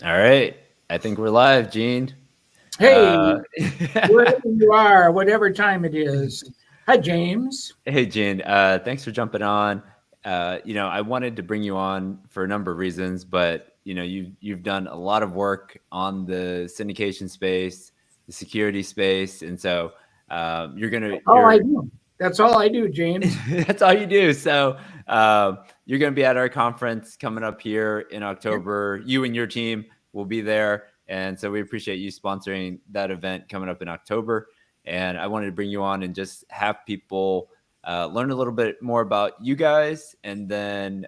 All right. I think we're live, Gene. Hey, Hey, wherever you are, whatever time it is. Hi, James. Gene. Thanks for jumping on. I wanted to bring you on for a number of reasons, but you've done a lot of work on the syndication space, the security space, and so you're gonna All I you're do. That's all I do, James. that's all you do. So you're gonna be at our conference coming up here in October. You and your team will be there, and so we appreciate you sponsoring that event coming up in October. And I wanted to bring you on and just have people learn a little bit more about you guys, and then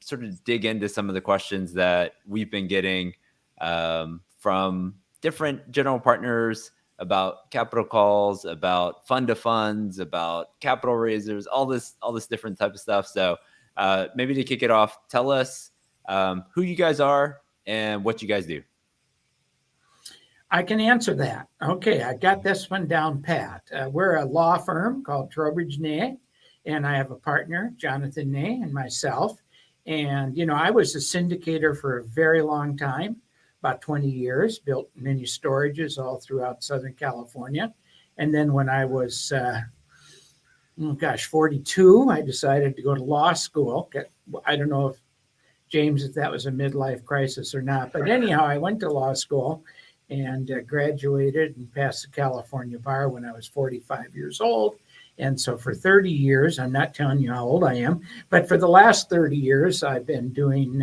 sort of dig into some of the questions that we've been getting from different general partners about capital calls, about fund to funds, about capital raisers, all this different type of stuff. So maybe to kick it off, tell us who you guys are and what you guys do. I can answer that. Okay, I got this one down pat. We're a law firm called Trowbridge Nay, and I have a partner, Jonathan Nay, and myself. And, I was a syndicator for a very long time, about 20 years, built many storages all throughout Southern California. And then when I was 42, I decided to go to law school. I don't know if James, if that was a midlife crisis or not, but anyhow, I went to law school and graduated and passed the California bar when I was 45 years old. And so for 30 years, I'm not telling you how old I am, but for the last 30 years, I've been doing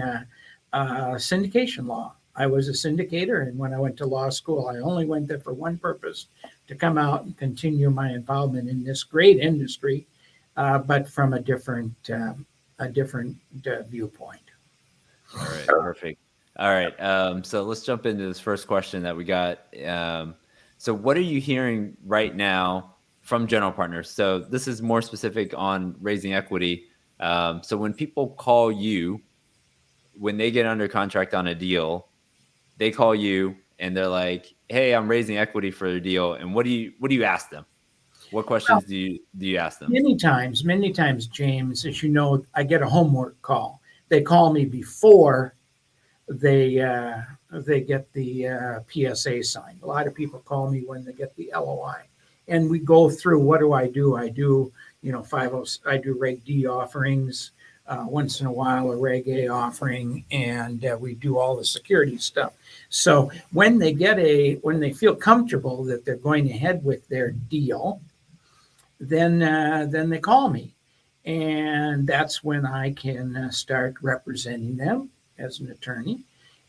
syndication law. I was a syndicator, and when I went to law school, I only went there for one purpose, to come out and continue my involvement in this great industry, but from a different viewpoint. All right, perfect. All right, so let's jump into this first question that we got. So, what are you hearing right now from general partners? So, this is more specific on raising equity. So, when people call you, when they get under contract on a deal, they call you and they're like, "Hey, I'm raising equity for a deal." And what do you ask them? What Well, questions do you ask them? many times, James, as you know, I get a homework call. They call me before they uh, they get the PSA signed. A lot of people call me when they get the LOI, and we go through. What do I do? I do 50. I do Reg D offerings. Once in a while, a Reg A offering, and we do all the security stuff. So when they feel comfortable that they're going ahead with their deal, then they call me, and that's when I can start representing them as an attorney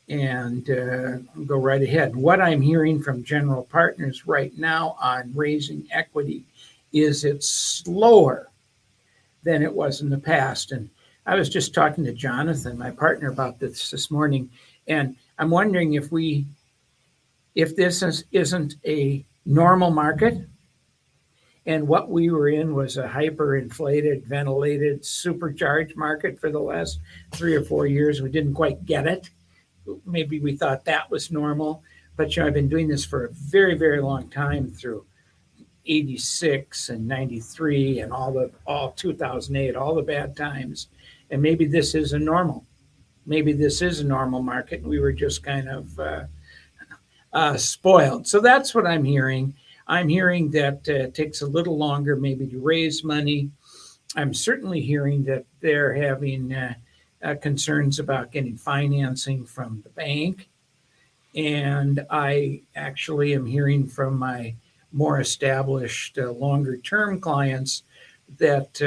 and go right ahead. What I'm hearing from general partners right now on raising equity is it's slower than it was in the past. And I was just talking to Jonathan, my partner, about this morning, and I'm wondering if isn't a normal market, and what we were in was a hyperinflated, ventilated, supercharged market for the last 3 or 4 years. We didn't quite get it. Maybe we thought that was normal. But I've been doing this for a very, very long time, through 86 and 93 and all 2008, all the bad times. And maybe this is a normal. Maybe this is a normal market. We were just kind of spoiled. So that's what I'm hearing. I'm hearing that it takes a little longer maybe to raise money. I'm certainly hearing that they're having concerns about getting financing from the bank. And I actually am hearing from my more established, longer term clients that,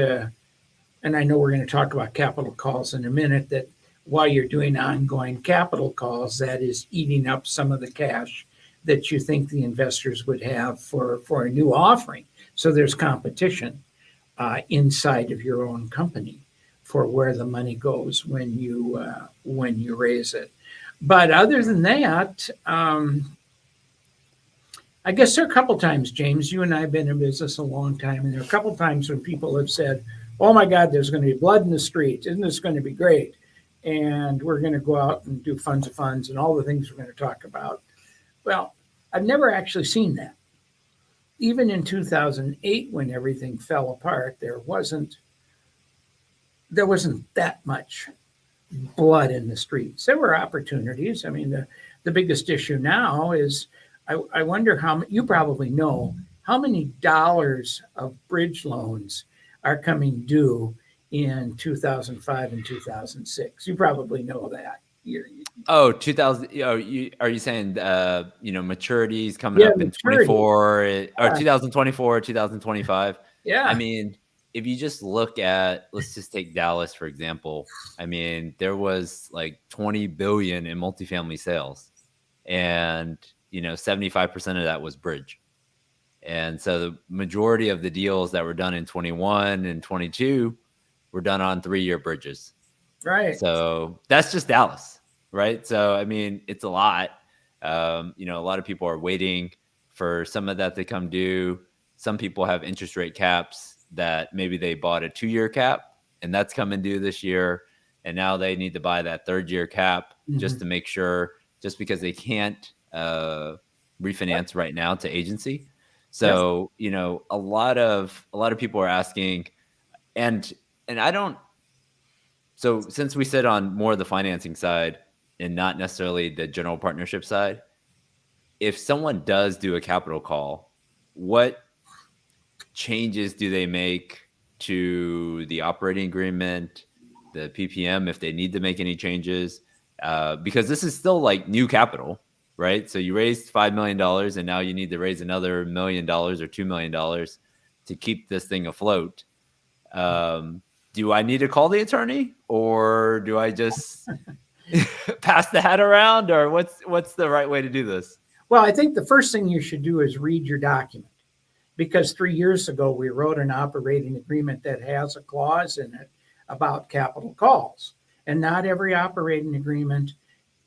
and I know we're going to talk about capital calls in a minute, that while you're doing ongoing capital calls, that is eating up some of the cash that you think the investors would have for a new offering. So there's competition inside of your own company for where the money goes when you raise it. But other than that, I guess there are a couple times, James, you and I have been in business a long time, and there are a couple times when people have said, "Oh my God, there's going to be blood in the streets. Isn't this going to be great? And we're going to go out and do funds of funds and all the things we're going to talk about." Well, I've never actually seen that. Even in 2008, when everything fell apart, there wasn't that much blood in the streets. There were opportunities. I mean, the biggest issue now is I wonder how you probably know how many dollars of bridge loans are coming due in 2005 and 2006. You probably know that. Oh, 2000. Are you saying, maturities coming Yeah, up in maturity. 24 or Yeah. 2024, 2025? Yeah. I mean, if you just look at, let's just take Dallas, for example. I mean, there was like 20 billion in multifamily sales, and 75% of that was bridge. And so the majority of the deals that were done in 21 and 22 were done on 3-year bridges. Right. So that's just Dallas, right? So, I mean, it's a lot. A lot of people are waiting for some of that to come due. Some people have interest rate caps that maybe they bought a 2-year cap and that's coming due this year. And now they need to buy that 3rd-year cap just to make sure, just because they can't refinance right now to agency. So, a lot of people are asking, and I don't. So since we sit on more of the financing side and not necessarily the general partnership side, if someone does do a capital call, what changes do they make to the operating agreement, the PPM, if they need to make any changes? Because this is still like new capital, right? So you raised $5 million and now you need to raise another $1 million or $2 million to keep this thing afloat. Do I need to call the attorney, or do I just pass the hat around, or what's the right way to do this? Well, I think the first thing you should do is read your document, because 3 years ago we wrote an operating agreement that has a clause in it about capital calls. And not every operating agreement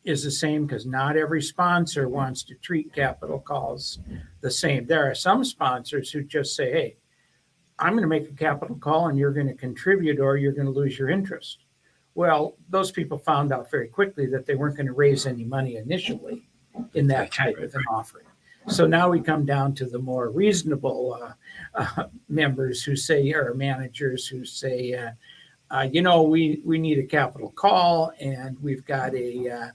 is the same, because not every sponsor wants to treat capital calls the same. There are some sponsors who just say, hey, I'm going to make a capital call and you're going to contribute or you're going to lose your interest. Well, those people found out very quickly that they weren't going to raise any money initially in that type of an offering. So now we come down to the more reasonable members who say, or managers who say, we need a capital call, and we've got a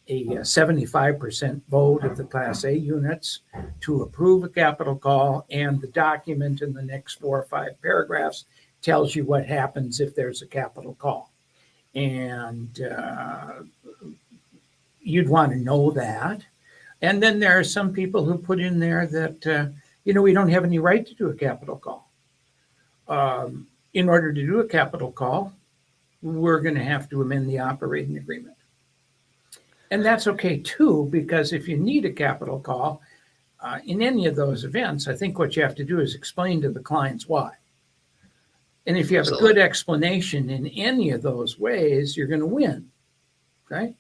75% vote of the Class A units to approve a capital call, and the document in the next 4 or 5 paragraphs tells you what happens if there's a capital call. And you'd want to know that. And then there are some people who put in there that, we don't have any right to do a capital call. In order to do a capital call, we're going to have to amend the operating agreement. And that's okay too, because if you need a capital call in any of those events, I think what you have to do is explain to the clients why. And if you have a good explanation in any of those ways, you're going to win, right?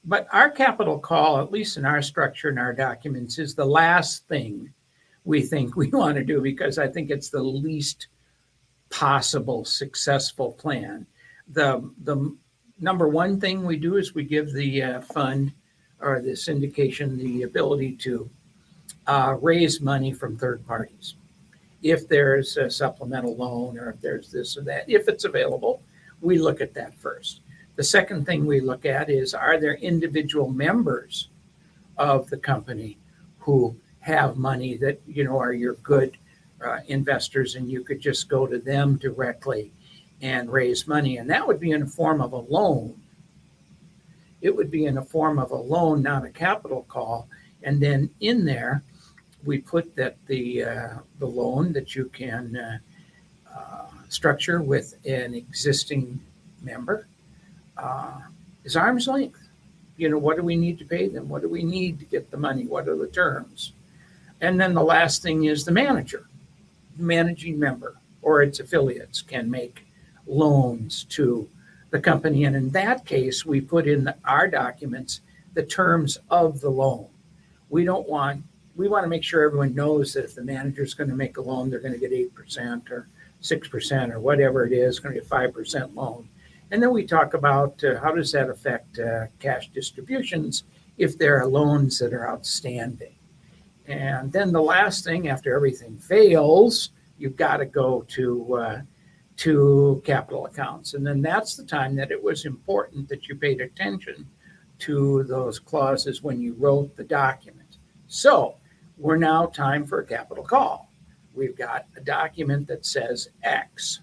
But our capital call, at least in our structure and our documents, is the last thing we think we want to do, because I think it's the least possible successful plan. The number one thing we do is we give the fund or the syndication the ability to raise money from third parties. If there's a supplemental loan, or if there's this or that, if it's available, we look at that first. The second thing we look at is, are there individual members of the company who have money that, are your good investors, and you could just go to them directly and raise money. And that would be in the form of a loan. It would be in the form of a loan, not a capital call. And then in there, we put that the loan that you can structure with an existing member is arm's length. What do we need to pay them? What do we need to get the money? What are the terms? And then the last thing is the manager, managing member, or its affiliates can make loans to the company. And in that case, we put in our documents the terms of the loan. We want to make sure everyone knows that if the manager is going to make a loan, they're going to get 8% or 6% or whatever it is, going to get 5% loan. And then we talk about how does that affect cash distributions if there are loans that are outstanding. And then the last thing, after everything fails, you've got to go to to capital accounts. And then that's the time that it was important that you paid attention to those clauses when you wrote the document. So we're now time for a capital call. We've got a document that says X.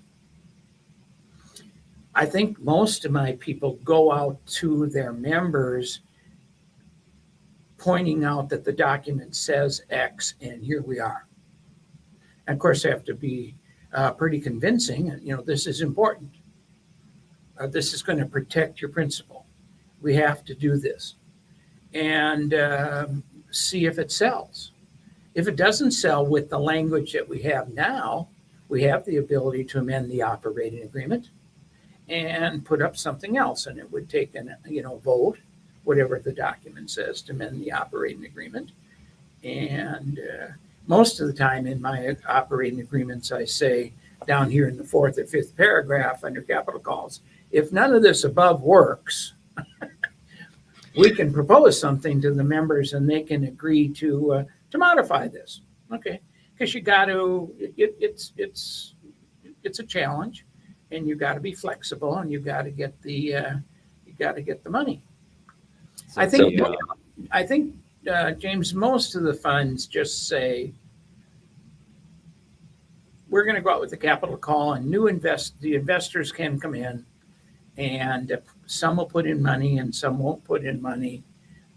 I think most of my people go out to their members pointing out that the document says X, and here we are. And of course, they have to be pretty convincing. This is important. This is going to protect your principal. We have to do this. And see if it sells. If it doesn't sell with the language that we have now, we have the ability to amend the operating agreement and put up something else. And it would take a vote, whatever the document says, to amend the operating agreement. And most of the time in my operating agreements, I say down here in the fourth or fifth paragraph under capital calls, if none of this above works, we can propose something to the members and they can agree to modify this. Okay, because you got to, it's a challenge, and you got to be flexible, and you got to get the money. So I think James, most of the funds just say we're going to go out with a capital call, and the investors can come in, and some will put in money and some won't put in money.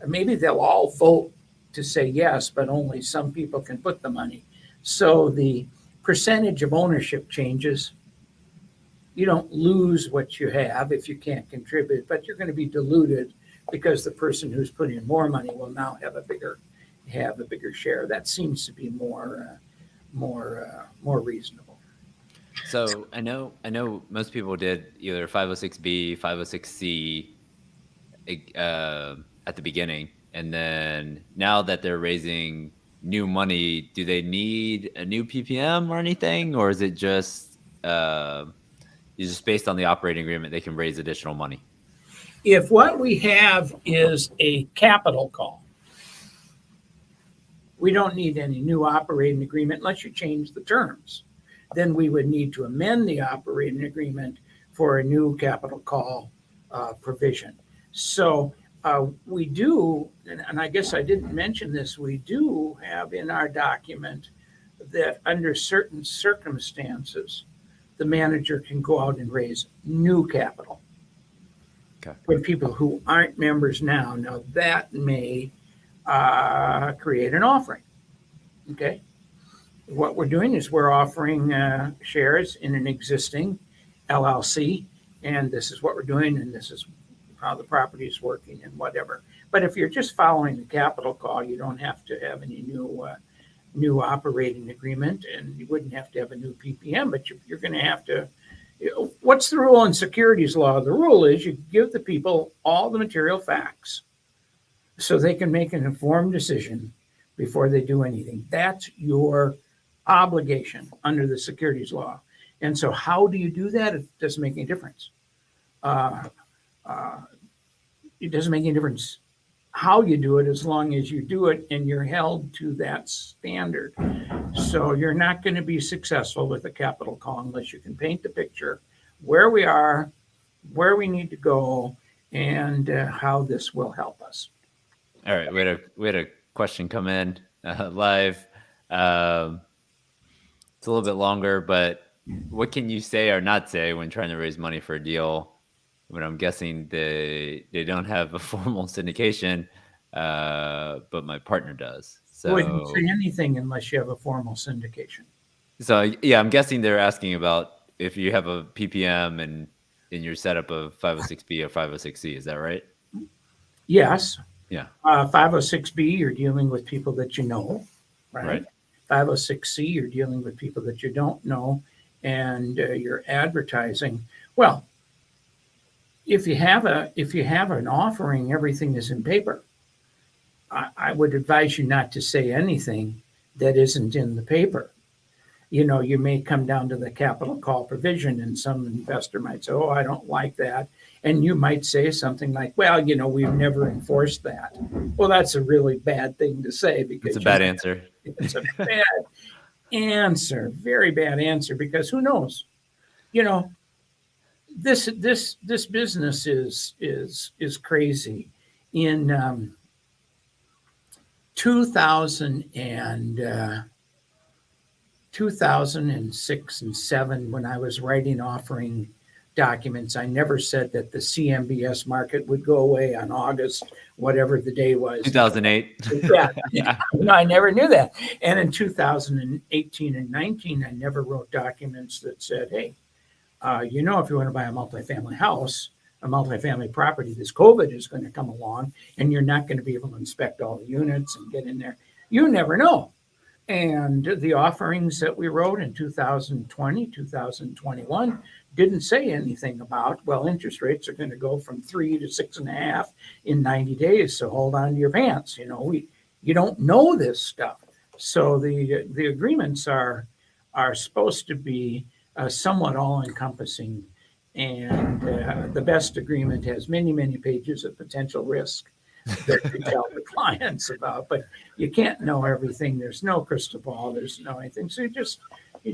Maybe they'll all vote to say yes, but only some people can put the money. So the percentage of ownership changes. You don't lose what you have if you can't contribute, but you're going to be diluted because the person who's putting in more money will now have a bigger share. That seems to be more reasonable. So I know most people did either 506B, 506C at the beginning, and then now that they're raising new money, do they need a new PPM or anything, or is it just based on the operating agreement they can raise additional money? If what we have is a capital call, we don't need any new operating agreement unless you change the terms. Then we would need to amend the operating agreement for a new capital call provision. So we do, and I guess I didn't mention this, we do have in our document that under certain circumstances, the manager can go out and raise new capital. Okay. For people who aren't members now. Now that may create an offering. Okay. What we're doing is we're offering shares in an existing LLC, and this is what we're doing, and this is how the property is working and whatever. But if you're just following the capital call, you don't have to have any new operating agreement, and you wouldn't have to have a new PPM, but you're going to have to. What's the rule in securities law? The rule is you give the people all the material facts so they can make an informed decision before they do anything. That's your obligation under the securities law. And so how do you do that? It doesn't make any difference. It doesn't make any difference how you do it as long as you do it and you're held to that standard. So you're not going to be successful with a capital call unless you can paint the picture where we are, where we need to go, and how this will help us. All right, we had a question come in live. It's a little bit longer, but what can you say or not say when trying to raise money for a deal? When I'm guessing they don't have a formal syndication, but my partner does. So I wouldn't say anything unless you have a formal syndication. So yeah, I'm guessing they're asking about if you have a PPM and in your setup of 506B or 506C. Is that right? Yes. Yeah. 506B, you're dealing with people that you know, Right. 506C, you're dealing with people that you don't know, and you're advertising. Well, if you have an offering, everything is in paper. I would advise you not to say anything that isn't in the paper. You may come down to the capital call provision, and some investor might say, "Oh, I don't like that," and you might say something like, "Well, we've never enforced that." Well, that's a really bad thing to say because it's a bad answer. It's a bad answer, very bad answer, because who knows? you know, this business is crazy. In 2000 and 2006 and 7, when I was writing offering documents, I never said that the CMBS market would go away on August, whatever the day was. 2008. Yeah. No, I never knew that. And in 2018 and 19, I never wrote documents that said, hey, if you want to buy a multifamily house, a multifamily property, this COVID is going to come along and you're not going to be able to inspect all the units and get in there. You never know. And the offerings that we wrote in 2020, 2021 didn't say anything about, well, interest rates are going to go from 3 to 6.5 in 90 days. So hold on to your pants. You don't know this stuff. So the agreements are supposed to be somewhat all-encompassing. And the best agreement has many, many pages of potential risk that you tell the clients about, but you can't know everything. There's no crystal ball. There's no anything. So you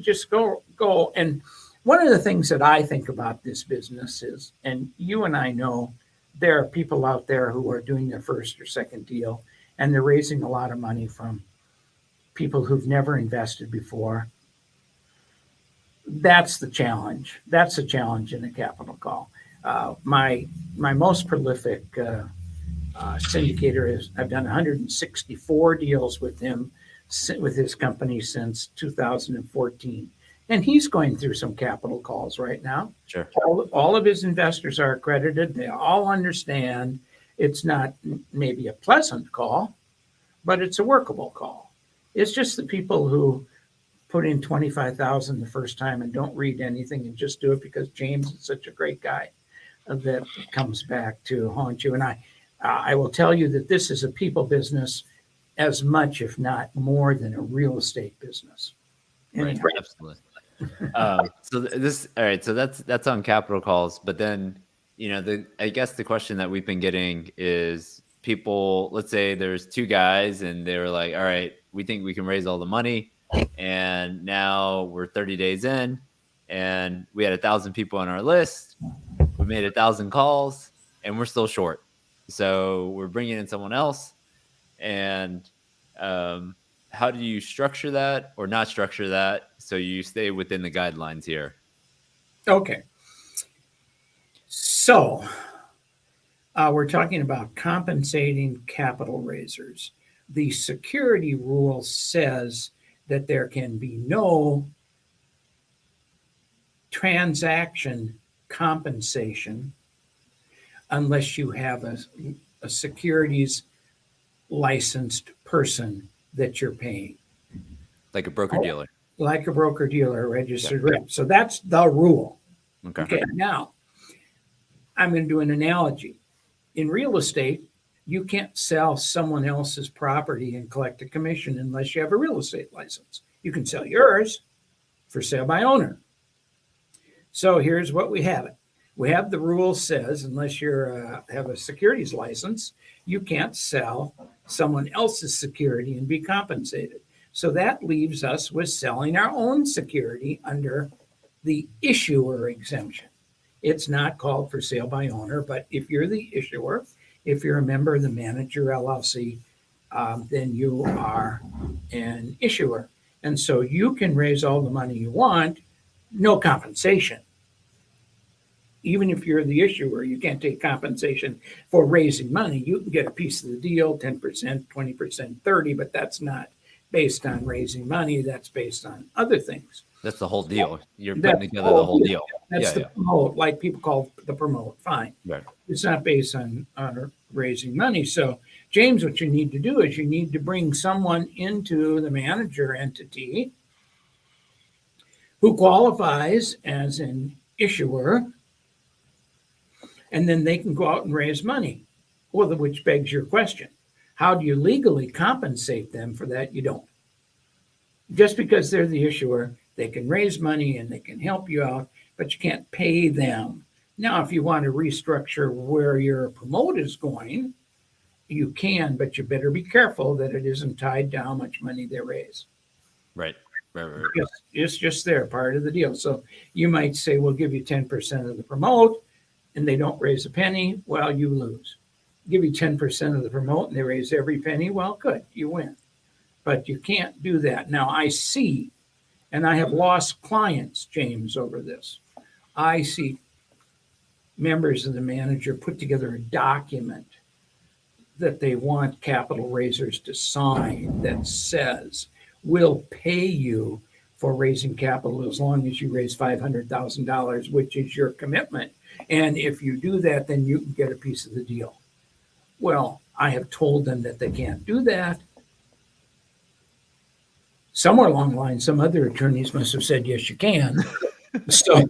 just go. And one of the things that I think about this business is, and you and I know, there are people out there who are doing their first or second deal, and they're raising a lot of money from people who've never invested before. That's the challenge. That's a challenge in a capital call. My most prolific syndicator is, I've done 164 deals with him, with his company since 2014. And he's going through some capital calls right now. Sure. All of his investors are accredited. They all understand it's not maybe a pleasant call, but it's a workable call. It's just the people who put in 25,000 the first time and don't read anything and just do it because James is such a great guy that comes back to haunt you. And I will tell you that this is a people business as much, if not more, than a real estate business. Right, absolutely. So that's on capital calls. But then, I guess the question that we've been getting is people, let's say there's two guys and they were like, all right, we think we can raise all the money. And now we're 30 days in and we had 1,000 people on our list. We made 1,000 calls and we're still short. So we're bringing in someone else. And how do you structure that or not structure that so you stay within the guidelines here? Okay. So we're talking about compensating capital raisers. The security rule says that there can be no transaction compensation unless you have a securities licensed person that you're paying. Like a broker-dealer. Like a broker-dealer, registered rep. So that's the rule. Okay. Now, I'm going to do an analogy. In real estate, you can't sell someone else's property and collect a commission unless you have a real estate license. You can sell yours for sale by owner. So here's what we have. We have the rule says unless you have a securities license, you can't sell someone else's security and be compensated. So that leaves us with selling our own security under the issuer exemption. It's not called for sale by owner, but if you're the issuer, if you're a member of the manager LLC, then you are an issuer. And so you can raise all the money you want, no compensation. Even if you're the issuer, you can't take compensation for raising money. You can get a piece of the deal, 10%, 20%, 30%, but that's not based on raising money. That's based on other things. That's the whole deal. You're putting together the whole deal. That's the promote, like people call the promote. Fine. Right. It's not based on raising money. So, James, what you need to do is you need to bring someone into the manager entity who qualifies as an issuer, and then they can go out and raise money. Well, which begs your question. How do you legally compensate them for that? You don't. Just because they're the issuer, they can raise money and they can help you out, but you can't pay them. Now, if you want to restructure where your promote is going, you can, but you better be careful that it isn't tied to how much money they raise. Right. Right. It's just there, part of the deal. So you might say, we'll give you 10% of the promote, and they don't raise a penny. Well, you lose. Give you 10% of the promote, and they raise every penny. Well, good, you win. But you can't do that. Now, I see, and I have lost clients, James, over this. I see members of the manager put together a document that they want capital raisers to sign that says, we'll pay you for raising capital as long as you raise $500,000, which is your commitment. And if you do that, then you can get a piece of the deal. Well, I have told them that they can't do that. Somewhere along the line, some other attorneys must have said, yes, you can. So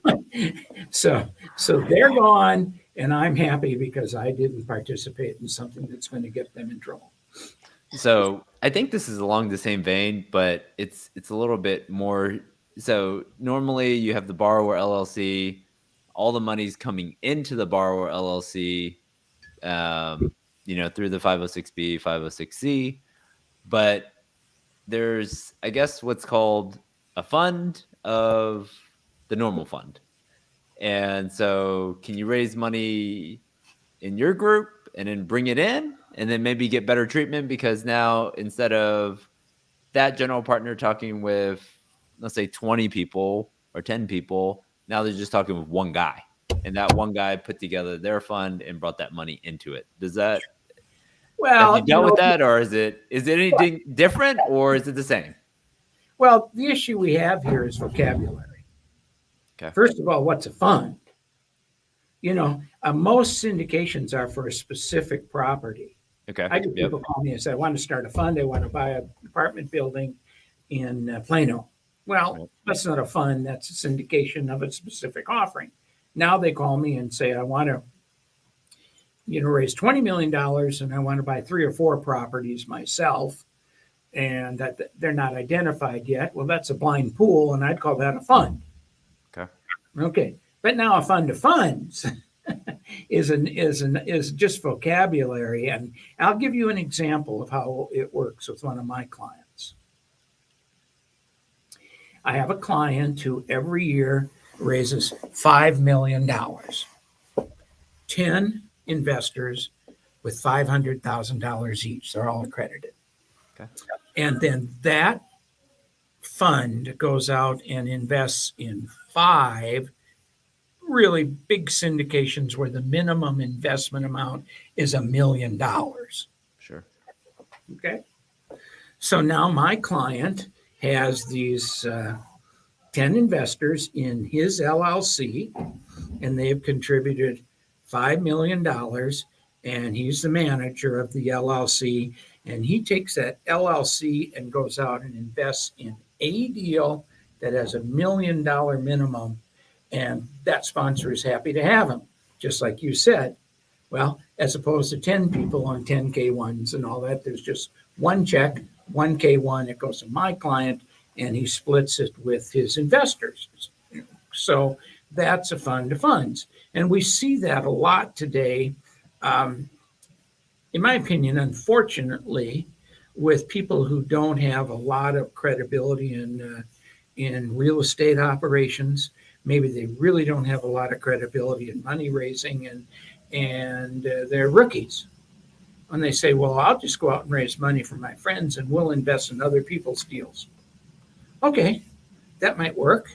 they're gone, and I'm happy because I didn't participate in something that's going to get them in trouble. So I think this is along the same vein, but it's a little bit more. So normally you have the borrower LLC, all the money's coming into the borrower LLC, through the 506B, 506C, but there's, I guess, what's called a fund of the normal fund. And so can you raise money in your group and then bring it in and then maybe get better treatment? Because now instead of that general partner talking with, let's say, 20 people or 10 people, now they're just talking with one guy. And that one guy put together their fund and brought that money into it. Does that, well, have you dealt with that, or is it anything different, or is it the same? Well, the issue we have here is vocabulary. Okay. First of all, what's a fund? Most syndications are for a specific property. Okay. I get people call me and say, I want to start a fund. I want to buy an apartment building in Plano. Well, that's not a fund. That's a syndication of a specific offering. Now they call me and say, I want to, raise $20 million and I want to buy 3 or 4 properties myself, and that they're not identified yet. Well, that's a blind pool, and I'd call that a fund. Okay. But now a fund of funds is just vocabulary. And I'll give you an example of how it works with one of my clients. I have a client who every year raises $5 million. 10 investors with $500,000 each. They're all accredited. Okay. And then that fund goes out and invests in 5 really big syndications where the minimum investment amount is $1 million. Sure. Okay. So now my client has these 10 investors in his LLC, and they've contributed $5 million, and he's the manager of the LLC, and he takes that LLC and goes out and invests in a deal that has $1 million minimum, and that sponsor is happy to have him, just like you said. Well, as opposed to 10 people on 10K1s and all that, there's just one check, 1K1, it goes to my client, and he splits it with his investors. So that's a fund of funds. And we see that a lot today, in my opinion, unfortunately, with people who don't have a lot of credibility in real estate operations. Maybe they really don't have a lot of credibility in money raising, and they're rookies. And they say, well, I'll just go out and raise money for my friends and we'll invest in other people's deals. Okay, that might work.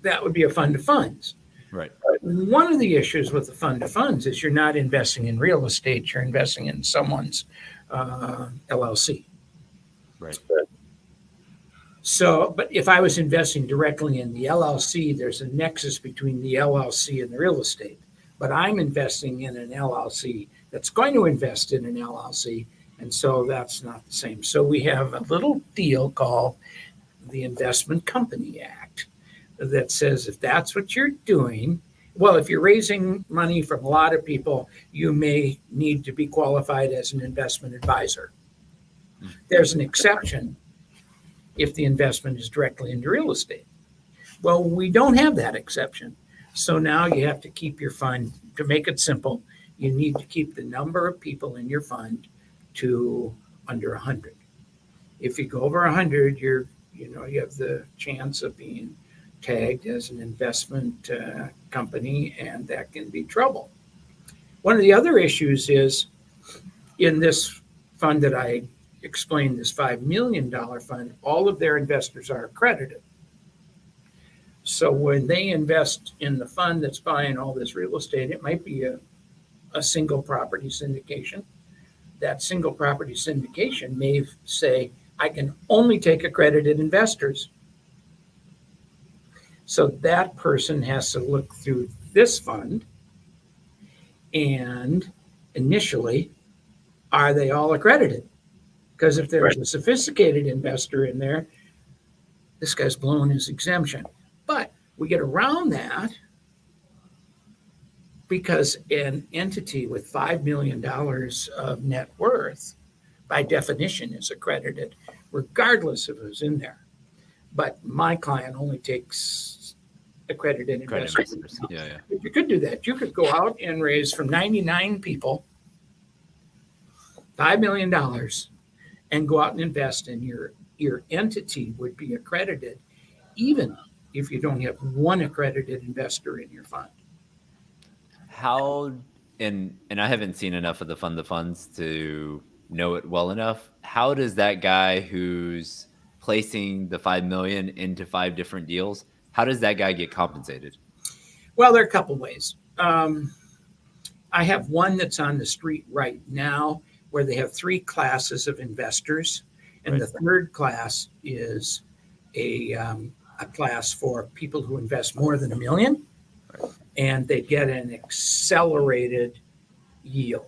That would be a fund of funds. Right. One of the issues with the fund of funds is you're not investing in real estate, you're investing in someone's LLC. Right. So, but if I was investing directly in the LLC, there's a nexus between the LLC and the real estate. But I'm investing in an LLC that's going to invest in an LLC, and so that's not the same. So we have a little deal called the Investment Company Act that says if that's what you're doing, well, if you're raising money from a lot of people, you may need to be qualified as an investment advisor. There's an exception if the investment is directly into real estate. Well, we don't have that exception. So now you have to keep your fund, to make it simple, you need to keep the number of people in your fund to under 100. If you go over 100, you have the chance of being tagged as an investment company, and that can be trouble. One of the other issues is in this fund that I explained, this $5 million fund, all of their investors are accredited. So when they invest in the fund that's buying all this real estate, it might be a single property syndication. That single property syndication may say, I can only take accredited investors. So that person has to look through this fund and initially, are they all accredited? Because if there's a sophisticated investor in there, this guy's blown his exemption. But we get around that because an entity with $5 million of net worth, by definition, is accredited, regardless of who's in there. But my client only takes accredited investors. Yeah. You could do that. You could go out and raise from 99 people $5 million and go out and invest, and your entity would be accredited, even if you don't have one accredited investor in your fund. How, and I haven't seen enough of the fund of funds to know it well enough. How does that guy who's placing the 5 million into 5 different deals, how does that guy get compensated? Well, there are a couple ways. I have one that's on the street right now where they have 3 classes of investors. And the third class is a class for people who invest more than $1 million. And they get an accelerated yield.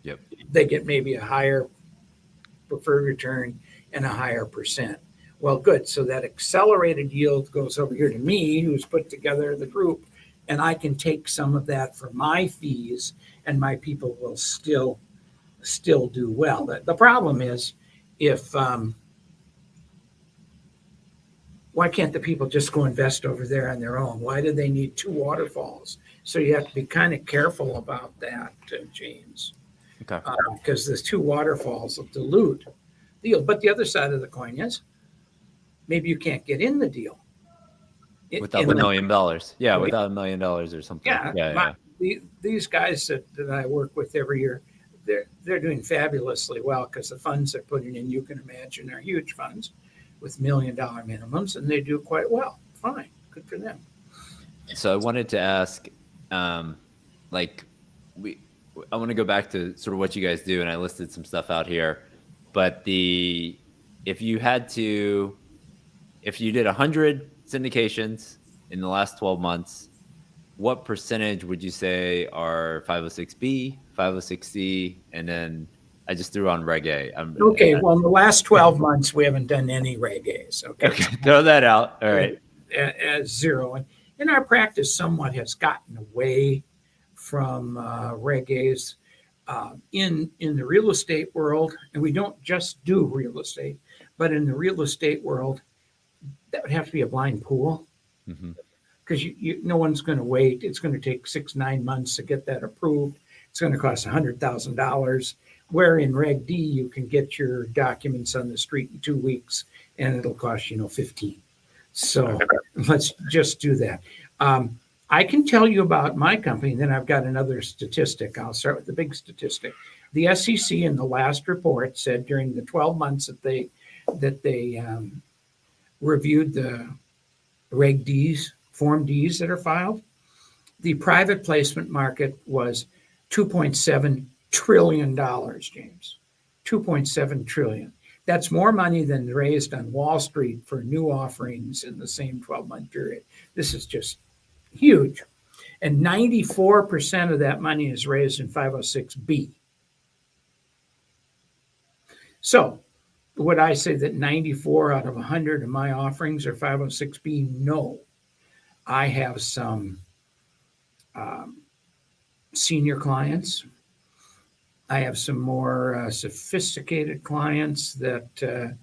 Yep. They get maybe a higher preferred return and a higher percent. Well, good. So that accelerated yield goes over here to me, who's put together the group, and I can take some of that for my fees, and my people will still do well. The problem is, if why can't the people just go invest over there on their own? Why do they need 2 waterfalls? So you have to be kind of careful about that, James. Okay. Because the 2 waterfalls will dilute the deal. But the other side of the coin is maybe you can't get in the deal. Without $1 million. Yeah, without $1 million or something. Yeah. These guys that I work with every year, they're doing fabulously well because the funds they're putting in, you can imagine, are huge funds with $1 million minimums, and they do quite well. Fine. Good for them. So I wanted to ask, I want to go back to sort of what you guys do, and I listed some stuff out here. But if you did 100 syndications in the last 12 months, what percentage would you say are 506B, 506C, and then I just threw on Reg A? Well, in the last 12 months, we haven't done any Reg A's. Okay, throw that out. All right. As 0. And our practice somewhat has gotten away from Reg A's in the real estate world, and we don't just do real estate, but in the real estate world, that would have to be a blind pool. Because no one's going to wait. It's going to take 6-9 months to get that approved. It's going to cost $100,000. Where in Reg D, you can get your documents on the street in 2 weeks, and it'll cost $15. So let's just do that. I can tell you about my company, and then I've got another statistic. I'll start with the big statistic. The SEC in the last report said during the 12 months that they reviewed the Reg Ds, Form Ds that are filed, the private placement market was $2.7 trillion, James. $2.7 trillion. That's more money than raised on Wall Street for new offerings in the same 12-month period. This is just huge. And 94% of that money is raised in 506B. So would I say that 94 out of 100 of my offerings are 506B? No. I have some senior clients. I have some more sophisticated clients that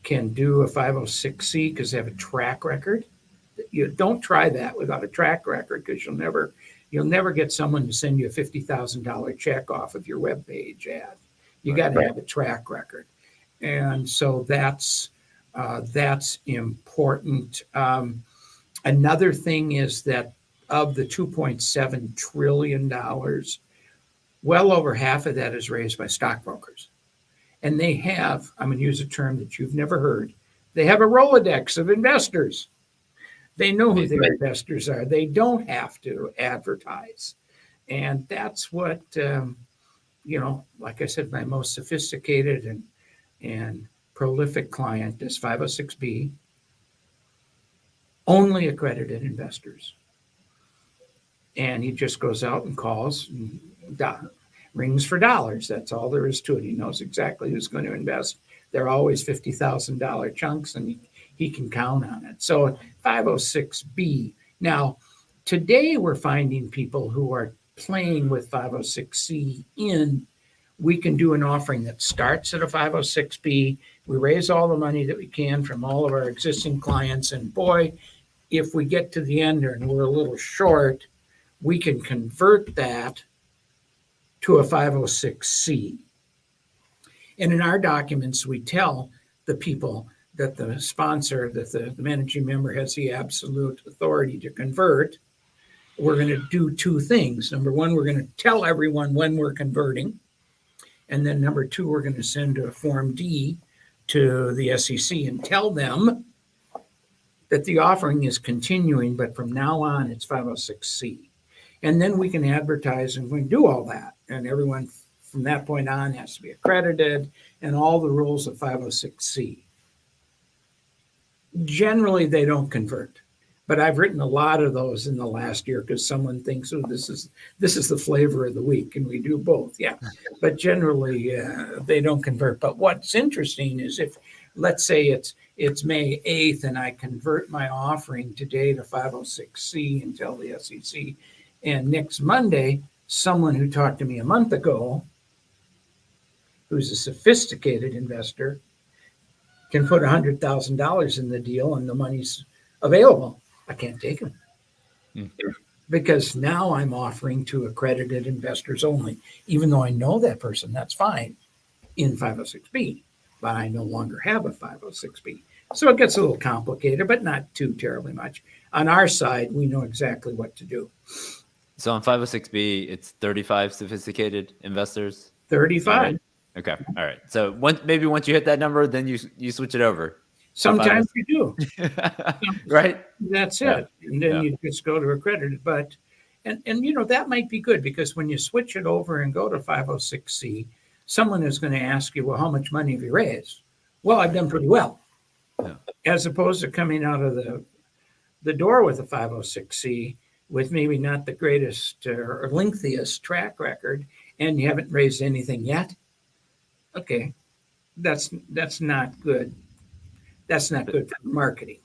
can do a 506C because they have a track record. You don't try that without a track record, because you'll never get someone to send you a $50,000 check off of your webpage ad. You got to have a track record. And so that's important. Another thing is that of the $2.7 trillion, well over half of that is raised by stockbrokers. And they have, I'm going to use a term that you've never heard, they have a Rolodex of investors. They know who their investors are. They don't have to advertise. And that's what, like I said, my most sophisticated and prolific client is 506B, only accredited investors. And he just goes out and calls, and rings for dollars. That's all there is to it. He knows exactly who's going to invest. They're always $50,000 chunks, and he can count on it. So 506B. Now, today we're finding people who are playing with 506C in. We can do an offering that starts at a 506B. We raise all the money that we can from all of our existing clients. And boy, if we get to the end and we're a little short, we can convert that to a 506C. And in our documents, we tell the people that the sponsor, that the managing member has the absolute authority to convert. We're going to do two things. Number one, we're going to tell everyone when we're converting. And then number two, we're going to send a Form D to the SEC and tell them that the offering is continuing, but from now on, it's 506C. And then we can advertise and we can do all that. And everyone from that point on has to be accredited and all the rules of 506C. Generally, they don't convert. But I've written a lot of those in the last year because someone thinks, oh, this is the flavor of the week, and we do both. Yeah, but generally they don't convert. But what's interesting is if, let's say it's May 8th, and I convert my offering today to 506C and tell the SEC, and next Monday, someone who talked to me a month ago, who's a sophisticated investor, can put $100,000 in the deal, and the money's available. I can't take them because now I'm offering to accredited investors only. Even though I know that person, that's fine in 506B, but I no longer have a 506B. So it gets a little complicated, but not too terribly much. On our side, we know exactly what to do. So on 506B, it's 35 sophisticated investors? 35. Right? Okay. All right. So once you hit that number, then you switch it over. Sometimes you do. Right? That's it. And then you just go to accredited. But, and that might be good because when you switch it over and go to 506C, someone is going to ask you, well, how much money have you raised? Well, I've done pretty well. Yeah. As opposed to coming out of the door with a 506C with maybe not the greatest or lengthiest track record, and you haven't raised anything yet. Okay, that's not good. That's not good for marketing.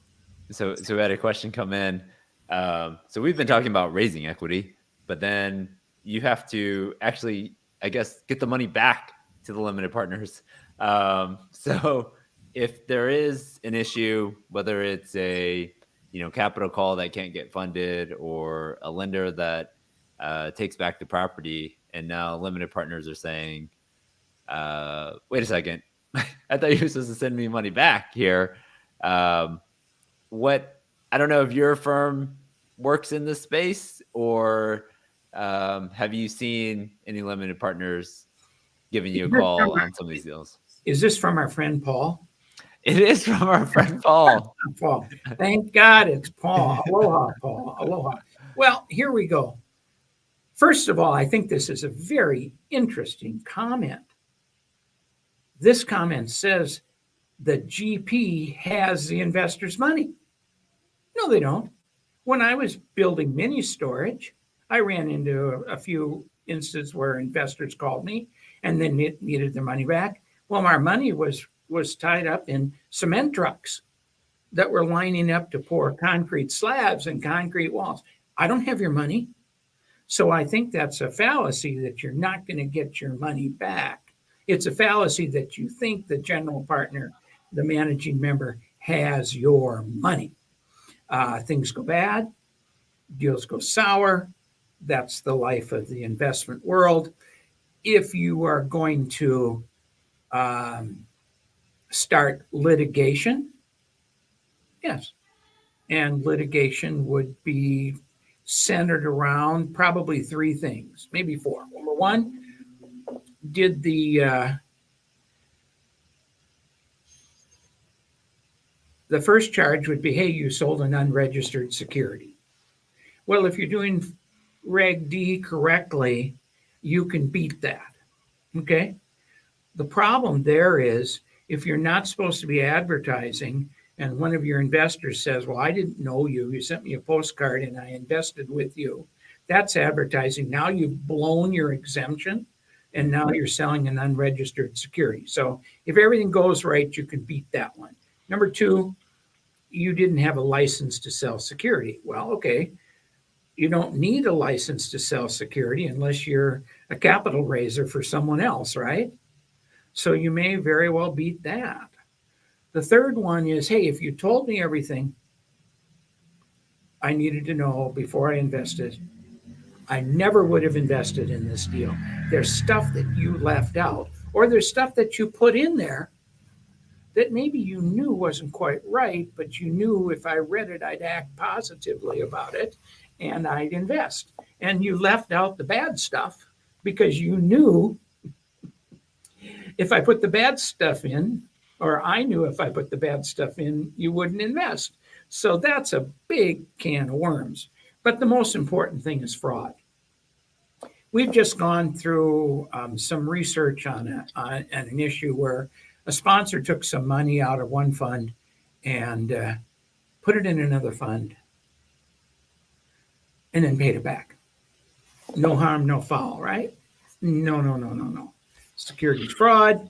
So we had a question come in. So we've been talking about raising equity, but then you have to actually, I guess, get the money back to the limited partners. So if there is an issue, whether it's a capital call that can't get funded or a lender that takes back the property, and now limited partners are saying, wait a second, I thought you were supposed to send me money back here. I don't know if your firm works in this space, or have you seen any limited partners giving you a call on some of these deals? Is this from our friend Paul? It is from our friend Paul. Paul. Thank God it's Paul. Aloha, Paul. Aloha. Well, here we go. First of all, I think this is a very interesting comment. This comment says the GP has the investor's money. No, they don't. When I was building mini storage, I ran into a few instances where investors called me and then needed their money back. Well, our money was tied up in cement trucks that were lining up to pour concrete slabs and concrete walls. I don't have your money. So I think that's a fallacy that you're not going to get your money back. It's a fallacy that you think the general partner, the managing member, has your money. Things go bad, deals go sour. That's the life of the investment world. If you are going to start litigation? Yes. And litigation would be centered around probably three things, maybe four. Number one, did the first charge would be, hey, you sold an unregistered security. Well, if you're doing Reg D correctly, you can beat that. Okay. The problem there is if you're not supposed to be advertising and one of your investors says, well, I didn't know you, you sent me a postcard and I invested with you, that's advertising. Now you've blown your exemption and now you're selling an unregistered security. So if everything goes right, you can beat that one. Number two, you didn't have a license to sell security. Well, okay, you don't need a license to sell security unless you're a capital raiser for someone else, right? So you may very well beat that. The third one is, hey, if you told me everything I needed to know before I invested, I never would have invested in this deal. There's stuff that you left out, or there's stuff that you put in there that maybe you knew wasn't quite right, but you knew if I read it, I'd act positively about it and I'd invest. And you left out the bad stuff because you knew if I put the bad stuff in, or I knew if I put the bad stuff in, you wouldn't invest. So that's a big can of worms. But the most important thing is fraud. We've just gone through some research on an issue where a sponsor took some money out of one fund and put it in another fund and then paid it back. No harm, no foul, right? No. Securities fraud.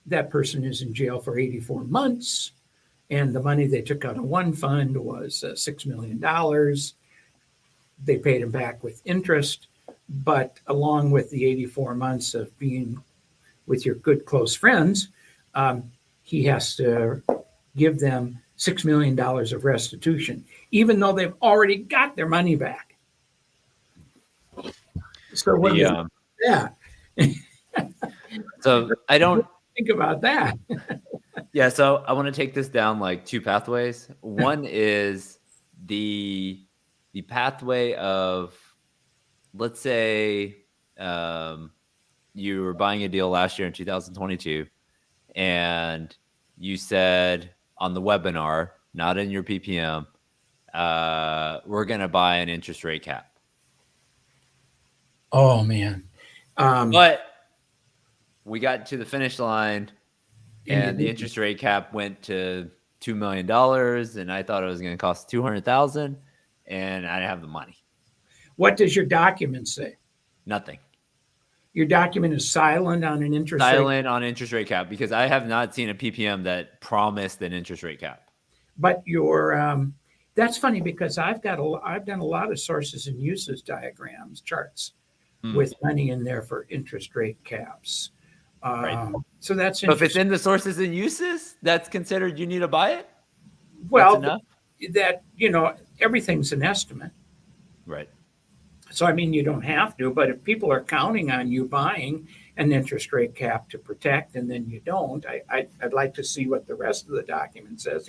That person is in jail for 84 months. And the money they took out of one fund was $6 million. They paid him back with interest. But along with the 84 months of being with your good close friends, he has to give them $6 million of restitution, even though they've already got their money back. So what yeah. So I don't think about that. Yeah, so I want to take this down like two pathways. One is the pathway of, let's say you were buying a deal last year in 2022 and you said on the webinar, not in your PPM, we're going to buy an interest rate cap. Oh, man. But we got to the finish line and the interest rate cap went to $2 million and I thought it was going to cost $200,000 and I didn't have the money. What does your document say? Nothing. Your document is silent on an interest rate? Silent on interest rate cap because I have not seen a PPM that promised an interest rate cap. But your that's funny because I've done a lot of sources and uses diagrams, charts with money in there for interest rate caps. Right. So that's interesting. But if it's in the sources and uses, that's considered you need to buy it? Well, that, everything's an estimate. Right. So, I mean, you don't have to, but if people are counting on you buying an interest rate cap to protect and then you don't, I'd like to see what the rest of the document says.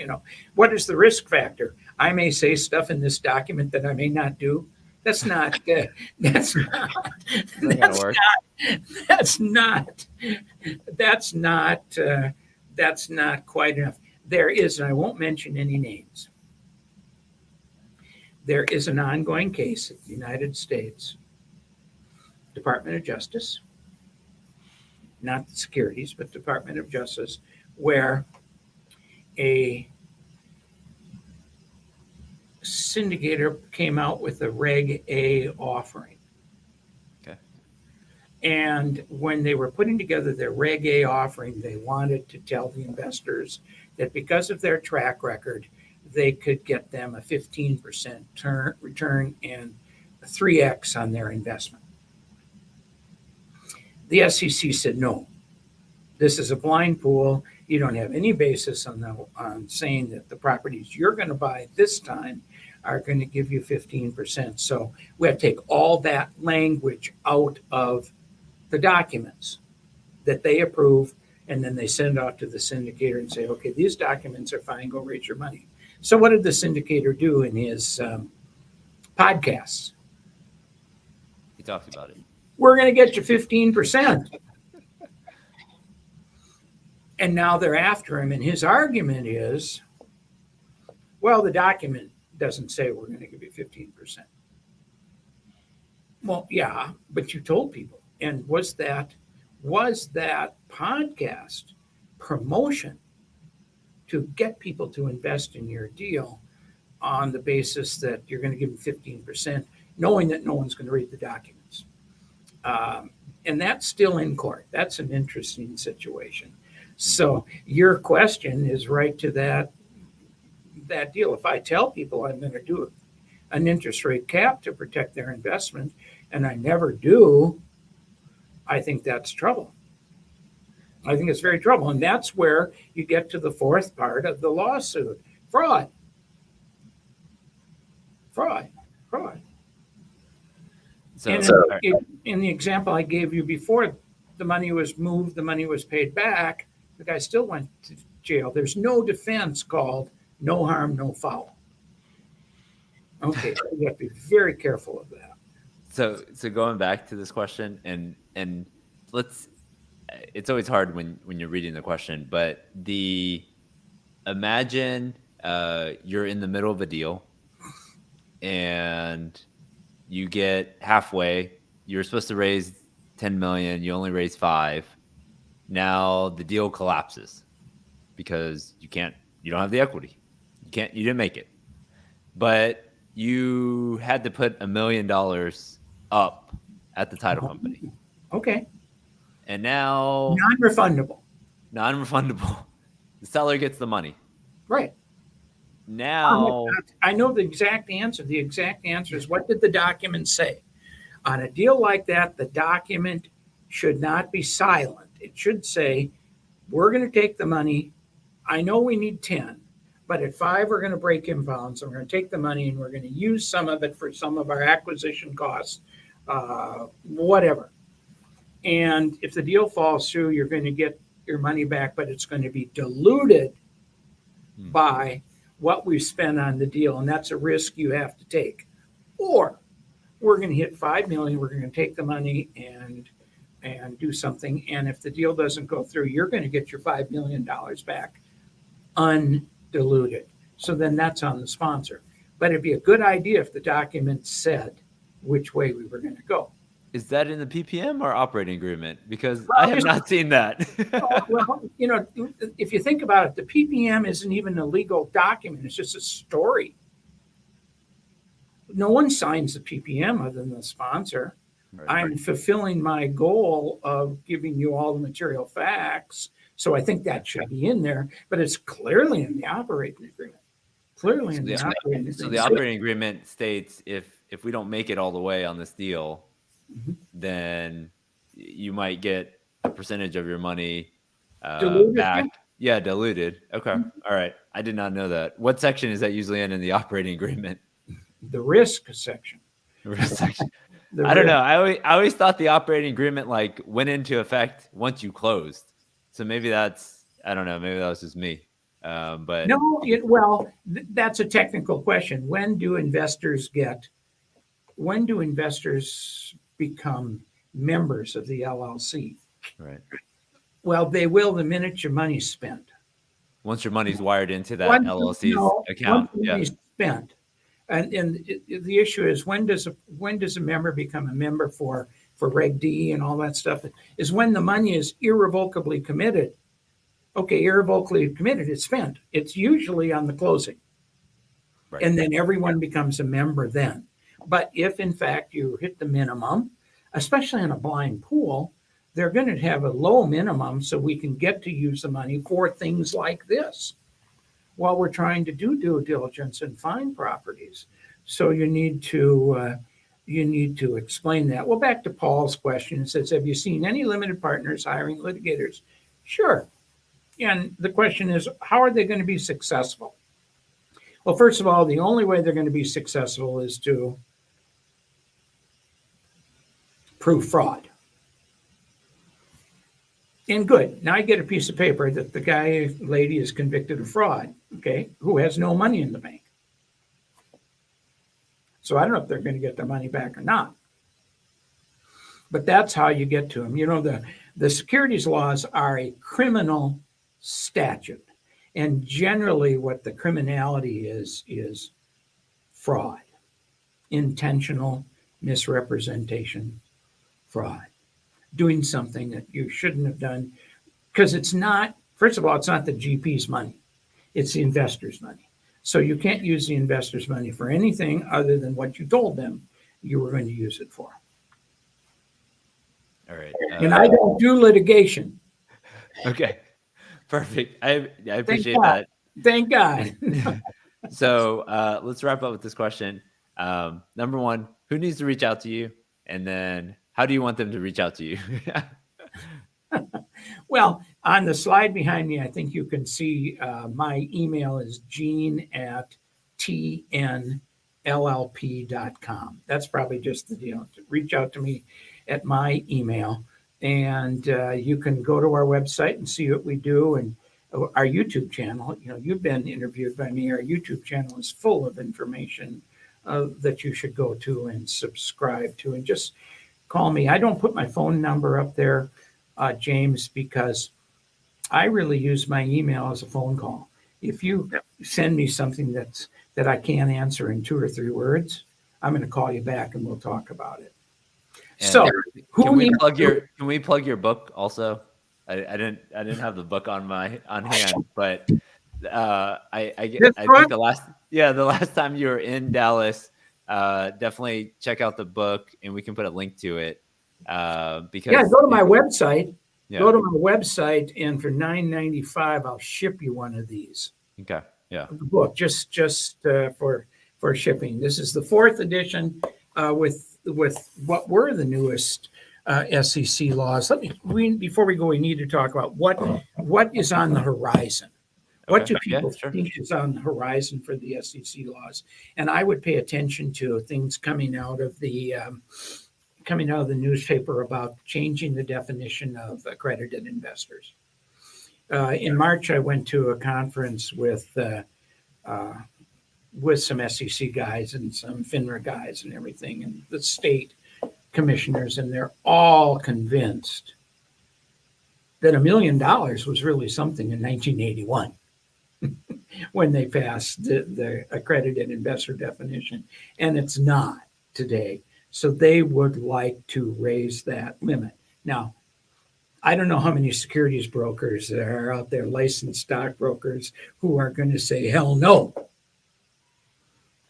What is the risk factor? I may say stuff in this document that I may not do. That's not quite enough. There is, and I won't mention any names. There is an ongoing case at the United States Department of Justice, not the securities, but Department of Justice, where a syndicator came out with a Reg A offering. Okay. And when they were putting together their Reg A offering, they wanted to tell the investors that because of their track record, they could get them a 15% return and a 3x on their investment. The SEC said, no, this is a blind pool. You don't have any basis on saying that the properties you're going to buy this time are going to give you 15%. So we have to take all that language out of the documents that they approve And then they send off to the syndicator and say, okay, these documents are fine, go raise your money. So what did the syndicator do in his podcasts? He talked about it. We're going to get you 15%. And now they're after him. And his argument is, well, the document doesn't say we're going to give you 15%. Well, yeah, but you told people. And was that podcast promotion to get people to invest in your deal on the basis that you're going to give them 15%, knowing that no one's going to read the documents? And that's still in court. That's an interesting situation. So your question is right to that deal. If I tell people I'm going to do an interest rate cap to protect their investment, and I never do, I think that's trouble. I think it's very trouble. And that's where you get to the fourth part of the lawsuit. Fraud. So, In the example I gave you before, the money was moved, the money was paid back, the guy still went to jail. There's no defense called no harm, no foul. Okay, so you have to be very careful of that. So going back to this question, and it's always hard when you're reading the question, but imagine you're in the middle of a deal and you get halfway. You're supposed to raise 10 million, you only raise 5. Now the deal collapses because you don't have the equity. You didn't make it. But you had to put $1 million up at the title company. Okay. And now non-refundable. The seller gets the money. Right. Now I know the exact answer. The exact answer is, what did the document say? On a deal like that, the document should not be silent. It should say, we're going to take the money. I know we need 10, but at 5, we're going to break impounds, and we're going to take the money and we're going to use some of it for some of our acquisition costs, whatever. And if the deal falls through, you're going to get your money back, but it's going to be diluted by what we spent on the deal. And that's a risk you have to take. Or we're going to hit 5 million. We're going to take the money and do something. And if the deal doesn't go through, you're going to get your $5 million back undiluted. So then that's on the sponsor. But it'd be a good idea if the document said which way we were going to go. Is that in the PPM or operating agreement? Because I have not seen that. Well, if you think about it, the PPM isn't even a legal document. It's just a story. No one signs the PPM other than the sponsor. Right. I'm fulfilling my goal of giving you all the material facts. So I think that should be in there, but it's clearly in the operating agreement. So the operating agreement states if we don't make it all the way on this deal, then you might get a percentage of your money back. Yeah, diluted. Okay. All right. I did not know that. What section is that usually in the operating agreement? The risk section. The risk section. I don't know. I always thought the operating agreement went into effect once you closed. So maybe that's, I don't know. Maybe that was just me. But no, that's a technical question. When do investors become members of the LLC? Right. Well, they will the minute your money's spent. Once your money's wired into that LLC's account. Once money's spent. And the issue is, when does a member become a member for Reg D and all that stuff? Is when the money is irrevocably committed. Okay, irrevocably committed, it's spent. It's usually on the closing. Right. And then everyone becomes a member then. But if, in fact, you hit the minimum, especially in a blind pool, they're going to have a low minimum so we can get to use the money for things like this while we're trying to do due diligence and find properties. So you need to explain that. Well, back to Paul's question. It says, have you seen any limited partners hiring litigators? Sure. And the question is, how are they going to be successful? Well, first of all, the only way they're going to be successful is to prove fraud. And good. Now I get a piece of paper that the guy, lady is convicted of fraud, okay, who has no money in the bank. So I don't know if they're going to get their money back or not. But that's how you get to them. You know, the securities laws are a criminal statute. And generally, what the criminality is fraud, intentional misrepresentation, fraud, doing something that you shouldn't have done. Because it's not, first of all, it's not the GP's money, it's the investor's money. So you can't use the investor's money for anything other than what you told them you were going to use it for. All right. And I don't do litigation. Okay. Perfect. I appreciate God. that. Thank God. So let's wrap up with this question. Number one, who needs to reach out to you? And then how do you want them to reach out to you? Well, on the slide behind me, I think you can see my email is gene@tnllp.com. That's probably just the deal. Reach out to me at my email, and you can go to our website and see what we do. And our YouTube channel, you know, you've been interviewed by me. Our YouTube channel is full of information that you should go to and subscribe to, and just call me. I don't put my phone number up there, James, because I really use my email as a phone call. If you send me something that I can't answer in 2 or 3 words, I'm going to call you back and we'll talk about it. And so, can we plug your book also? I didn't have the book on hand, but I think the last time you were in Dallas, definitely check out the book, and we can put a link to it. Because go to my website. Yeah. Go to my website, and for $9.95, I'll ship you one of these. Okay. Yeah. The book, just for shipping. This is the 4th edition with what were the newest SEC laws. Before we go, we need to talk about what is on the horizon. What do people think is on the horizon for the SEC laws? And I would pay attention to things coming out of the newspaper about changing the definition of accredited investors. In March, I went to a conference with some SEC guys and some FINRA guys and everything, and the state commissioners, and they're all convinced that $1 million was really something in 1981 when they passed the accredited investor definition, and it's not today. So they would like to raise that limit. Now, I don't know how many securities brokers there are out there, licensed stockbrokers, who are going to say, hell no.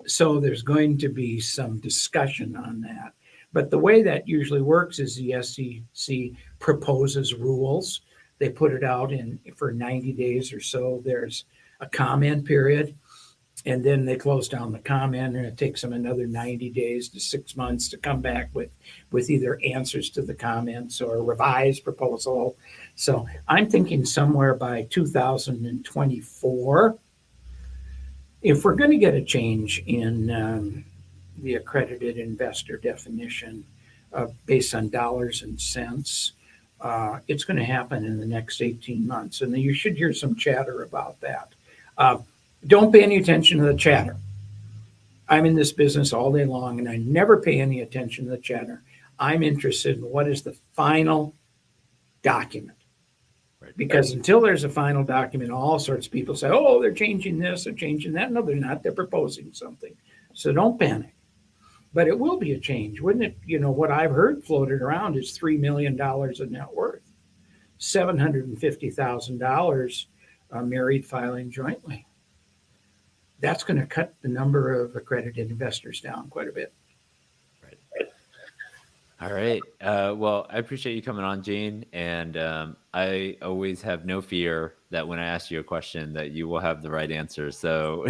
So there's going to be some discussion on that. But the way that usually works is the SEC proposes rules. They put it out for 90 days or so. There's a comment period, and then they close down the comment, and it takes them another 90 days to 6 months to come back with either answers to the comments or a revised proposal. So I'm thinking somewhere by 2024, if we're going to get a change in the accredited investor definition based on dollars and cents, it's going to happen in the next 18 months. And you should hear some chatter about that. Don't pay any attention to the chatter. I'm in this business all day long, and I never pay any attention to the chatter. I'm interested in what is the final document. Right. Because until there's a final document, all sorts of people say, oh, they're changing this, they're changing that. No, they're not. They're proposing something. So don't panic. But it will be a change, wouldn't it? You know, what I've heard floated around is $3 million of net worth, $750,000 married filing jointly. That's going to cut the number of accredited investors down quite a bit. Right. All right. Well, I appreciate you coming on, Gene. And I always have no fear that when I ask you a question that you will have the right answer. So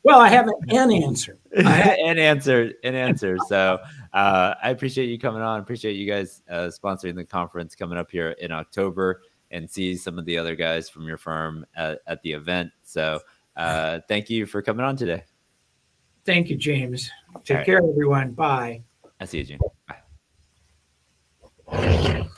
well, I have an answer. An answer. So I appreciate you coming on. Appreciate you guys sponsoring the conference coming up here in October, and see some of the other guys from your firm at the event. So thank you for coming on today. Thank you, James. Take care, everyone. Bye. I see you, Gene. Bye.